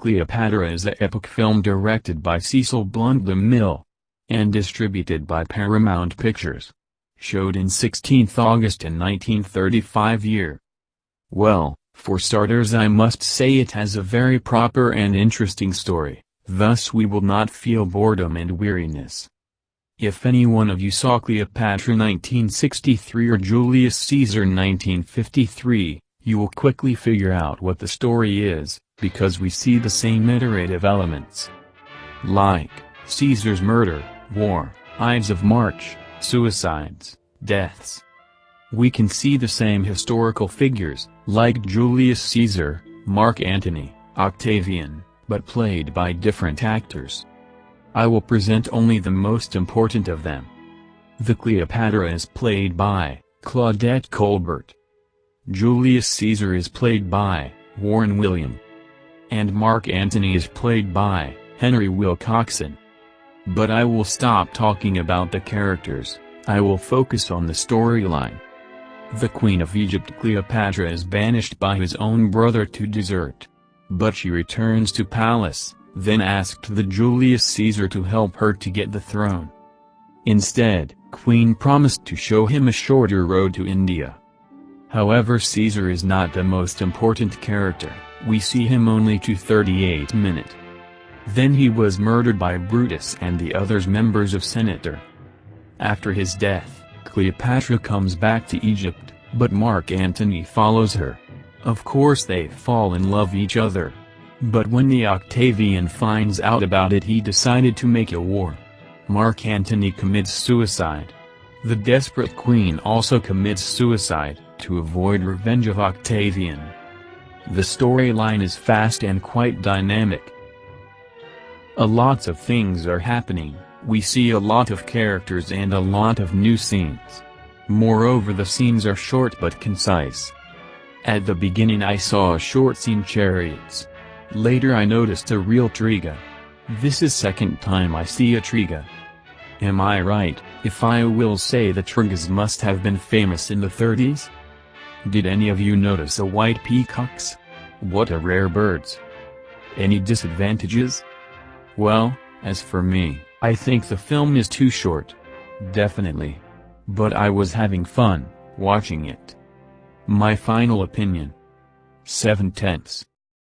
Cleopatra is an epic film directed by Cecil Blunt DeMille and distributed by Paramount Pictures. Showed in 16th August in 1935 year. Well, for starters I must say it has a very proper and interesting story, thus we will not feel boredom and weariness. If any one of you saw Cleopatra 1963 or Julius Caesar 1953, you will quickly figure out what the story is, because we see the same iterative elements. Like Caesar's murder, war, Ides of March, suicides, deaths. We can see the same historical figures, like Julius Caesar, Mark Antony, Octavian, but played by different actors. I will present only the most important of them. The Cleopatra is played by Claudette Colbert. Julius Caesar is played by Warren William. And Mark Antony is played by Henry Wilcoxon. But I will stop talking about the characters, I will focus on the storyline. The Queen of Egypt Cleopatra is banished by his own brother to desert. But she returns to palace, then asked the Julius Caesar to help her to get the throne. Instead, Queen promised to show him a shorter road to India. However, Caesar is not the most important character, we see him only to 38 minutes. Then he was murdered by Brutus and the others members of Senator. After his death, Cleopatra comes back to Egypt, but Mark Antony follows her. Of course they fall in love each other. But when the Octavian finds out about it, he decided to make a war. Mark Antony commits suicide. The desperate queen also commits suicide, to avoid revenge of Octavian. The storyline is fast and quite dynamic. Lots of things are happening, we see a lot of characters and a lot of new scenes. Moreover, the scenes are short but concise. At the beginning I saw a short scene chariots. Later I noticed a real triga. This is second time I see a triga. Am I right, if I will say the trigas must have been famous in the 30s? Did any of you notice a white peacocks? What a rare birds. Any disadvantages? Well, as for me, I think the film is too short. Definitely. But I was having fun, watching it. My final opinion. 7/10.